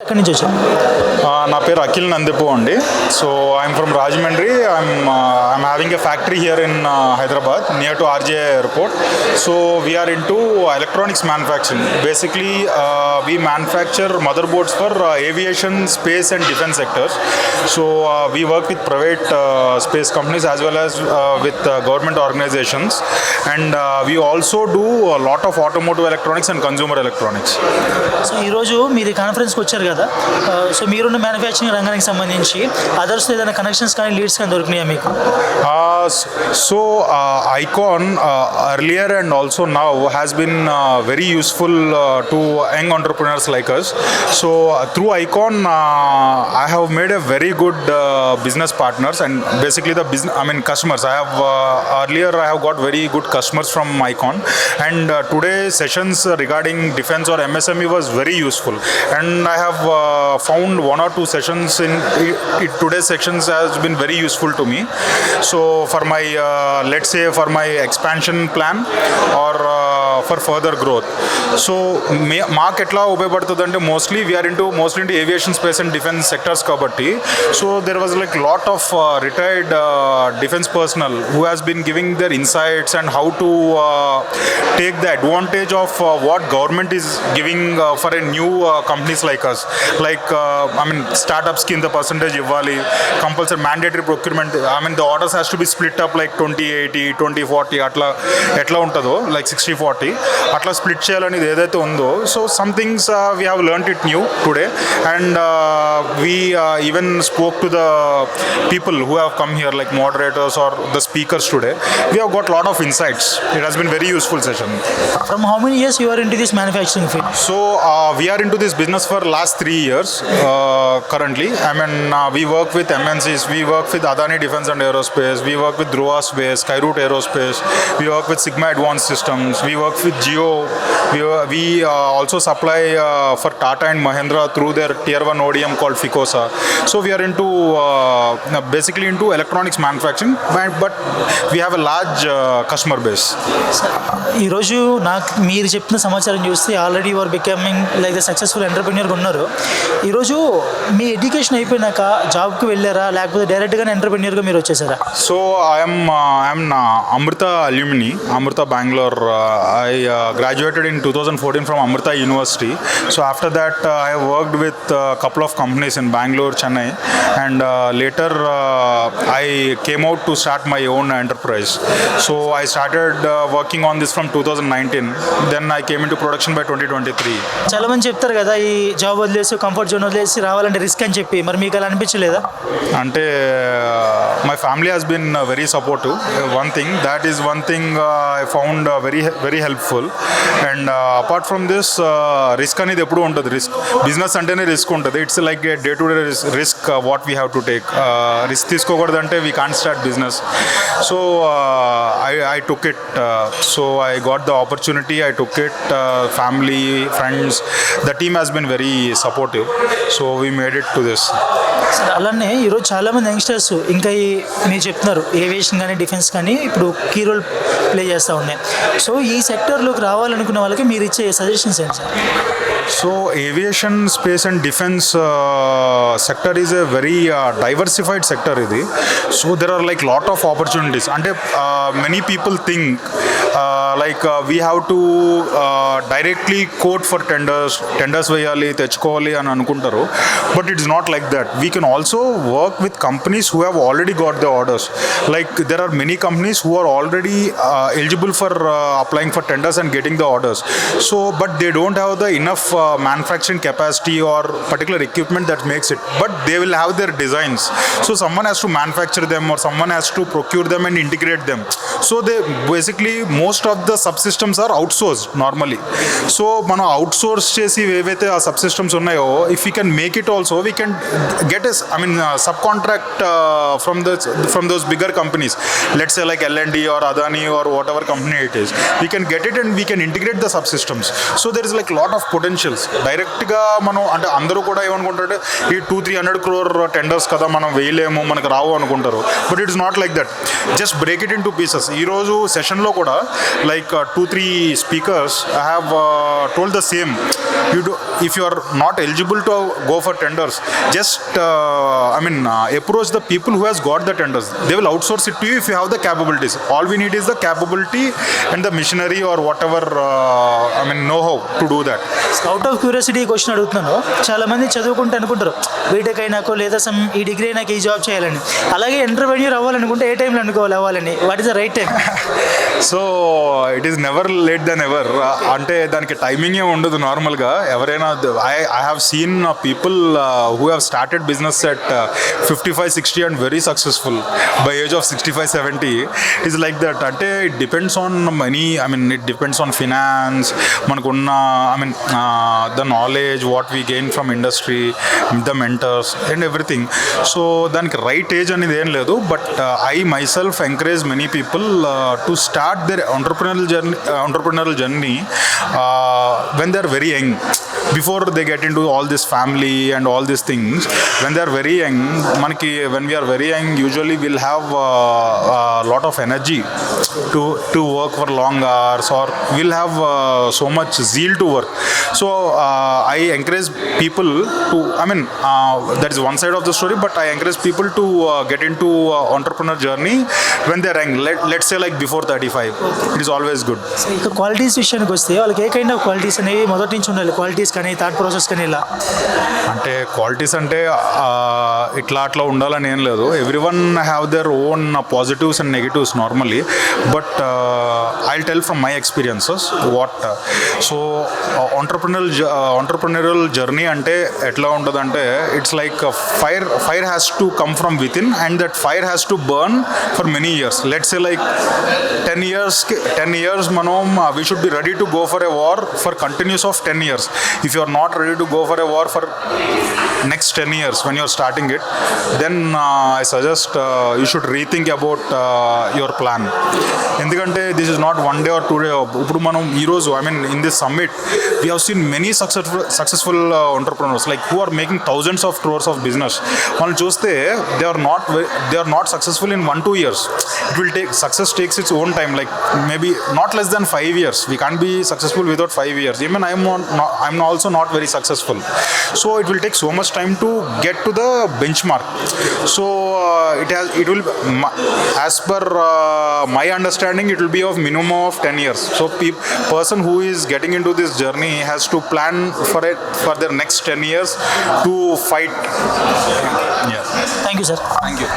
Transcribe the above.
ఎక్కడి నుంచి వచ్చారు? నా పేరు అఖిల్ నందిపు అండి. So I'm from Rajahmundry. I'm having a factory here in Hyderabad near to RJ airport. So we're into electronics manufacturing. Basically we manufacture motherboards for aviation, space and defense sectors. So we work with private space companies as well as with government organizations, and we also do a lot of automotive electronics and consumer electronics. So ఈరోజు మీరు కాన్ఫరెన్స్కి వచ్చారు కదా, so మీరున్న manufacturing రంగానికి సంబంధించి others ఏదైనా connections కానీ leads కానీ దొరికినాయా మీకు? So IKON earlier and also now has been very useful to young entrepreneurs like us. So through IKON I have made a very good business partners and basically the business, I mean customers. I have earlier I have got very good customers from IKON, and today sessions regarding defense or MSME was very useful, and I have found one or two sessions in today's sections has been very useful to me. So for my let's say for my expansion plan or for further growth. So మాకు ఎట్లా ఉపయోగపడుతుంది అంటే mostly we're into aviation space and defence sectors కాబట్టి. So there was like lot of retired defence personnel who has been giving their insights and how to take the advantage of what government is giving for a new companies like us. Like I mean స్టార్ట్అప్స్కి ఇంత percentage ఇవ్వాలి, compulsory mandatory procurement, I mean the orders has to be split up like 20-80, 20-40 అట్లా ఎట్లా ఉంటుందో, like 60-40 అట్లా split చేయాలనేది ఏదైతే ఉందో. So some things we have learnt it new today, and we even spoke to the people who have come here like moderators or the speakers today. We have got lot of insights. It has been very useful session. From how many years you are into this manufacturing field? So we are into this business for last 3 years currently. I mean we work with MNCs, we work with Adani Defence and Aerospace, we work with Dhruva Space, Skyroot Aerospace, we work with Sigma Advanced Systems, we work with Geo, we also supply for Tata and Mahindra through their tier 1 ODM called Ficosa. So we are into basically into electronics manufacturing, but we have a large customer base. ఈరోజు నాకు మీరు చెప్పిన సమాచారం చూస్తే already your becoming like the successful ఎంటర్ప్రెన్యూర్గా ఉన్నారు. ఈరోజు మీ education అయిపోయినాక జాబ్కి వెళ్ళారా, లేకపోతే డైరెక్ట్గానే ఎంటర్ప్రెన్యూర్గా మీరు వచ్చేసారా? So I am Amrita alumni, Amrita Bangalore. I graduated in 2014 from Amrita University. So after that I have worked with a couple of companies in Bangalore, Chennai, and later I came out to start my own enterprise. So I started working on this from 2019. Then I came into production by 2023. చాలా మంది చెప్తారు కదా, ఈ job వదిలేసి comfort zone వదిలేసి రావాలంటే risk అని చెప్పి, మరి మీకు అలా అనిపించలేదా? అంటే my family has been very supportive. One thing I found very helpful, and apart from this risk అనేది ఎప్పుడు ఉంటుంది. బిజినెస్ అంటేనే రిస్క్ ఉంటుంది. It's like a day to day risk what we have to take. Risk తీసుకోకూడదంటే we can't start business. So I took it. So I got the opportunity, I took it. Family, friends, the team has been very supportive. So we made it to this. సరే, అలానే ఈరోజు చాలామంది youngsters ఇంకా మీరు చెప్తున్నారు aviation కానీ defence కానీ ఇప్పుడు కీ రోల్ ప్లే చేస్తూ ఉన్నాయి. సో ఈ సెక్టర్లోకి రావాలనుకున్న వాళ్ళకి మీరు ఇచ్చే సజెషన్స్ ఏంటి sir? So aviation, space and defense sector is a very diversified sector idi. So there are like lot of opportunities. Ante many people think we have to directly quote for tenders veyali techukovali అని అనుకుంటారు, but it's not like that. We can also work with companies who have already got the orders. Like there are many companies who are already eligible for applying for tenders and getting the orders. So but they don't have the enough manufacturing capacity or particular equipment that makes it, but they will have their designs. So someone has to manufacture them or someone has to procure them and integrate them. So they basically most of the subsystems are outsourced normally. So మనం outsource చేసి ఏవైతే ఆ సబ్సిస్టమ్స్ ఉన్నాయో, if we can make it also we can get subcontract from those bigger companies. Let's say like L&D or Adani or whatever company it is. We can get it and we can integrate the subsystems. So there is like lot of potentials. Direct ga మనం అంటే అందరూ కూడా ఏమనుకుంటారు ఈ 200-300 crore tenders కదా మనం వేయలేము మనకు రావు అనుకుంటారు. But it is not like that. Just break it in to pieces. ఈరోజు సెషన్లో కూడా like 2-3 speakers I have told the same. If you are not eligible to go for tenders, just approach the people who has got the tenders. They will outsource it to you if you have the capabilities. All we need is the capability and the machinery or whatever know-how to do that. Out of curiosity question అడుగుతున్నాను. చాలా మంది చదువుకుంటే అనుకుంటారు BTech అయినాకో లేదా ఈ degree అయినాక ఈ job చేయాలని. అలాగే ఎంటర్‌ప్రెన్యూర్ అవ్వాలనుకుంటే ఏ టైంలో అనుకోవాలి అవ్వాలని? What is the right time? So it is never late then ever. అంటే దానికి టైమింగ్ ఏమి ఉండదు. నార్మల్గా ఎవరైనా I have seen people who have started business at 55-60 and very successful by age of 65-70. It's like that. Ante it depends on money. It depends on finance. Manakunna the knowledge what we gain from industry, the mentors and everything. So daniki right age anedi em ledu. But I myself encourage many people to start their entrepreneurial journey when they are very young. Before they get into all this family and all these things, when they are very young, when we are very young, usually we'll have a lot of energy to work for long hours, or we'll have so much zeal to work. So I encourage people to, that is one side of the story, but I encourage people to get into entrepreneur journey when they are young. Let's say like before 35. It is always good. So ఇక qualities విషయానికి వస్తే వాళ్ళకి ఏ kind of qualities అనేవి మొదటి నుంచి ఉండాలి? Qualities కానీ thought process కానీ ఇలా అంటే క్వాలిటీస్ అంటే ఇట్లా అట్లా ఉండాలని ఏం లేదు. Every one have their own positives and negatives normally. But I tell from my experiences what. So entrepreneurial journey అంటే ఎట్లా ఉంటుందంటే it's like fire has to come from with in and that fire has to burn for many years. Let's say like 10 years మనం we should be ready to go for a war for continuous of 10 years. If you are not ready to go for a war for next 10 years when you are starting it, then I suggest you should rethink about your plan. ఎందుకంటే this is not one day or 2 day. ఇప్పుడు మనం ఈరోజు in this summit we have seen many successful entrepreneurs like who are making thousands of crores of business. మనం చూస్తే they are not successful in 1-2 years. Success takes its own time, like maybe not less than 5 years. We can't be successful without 5 years. Even I'm also not very successful. So it will take so much time to get to the benchmark. So it will, as per my understanding, it will be of minimum of 10 years. So person who is getting into this journey has to plan for their next 10 years to fight. Yeah. Thank you sir. Thank you.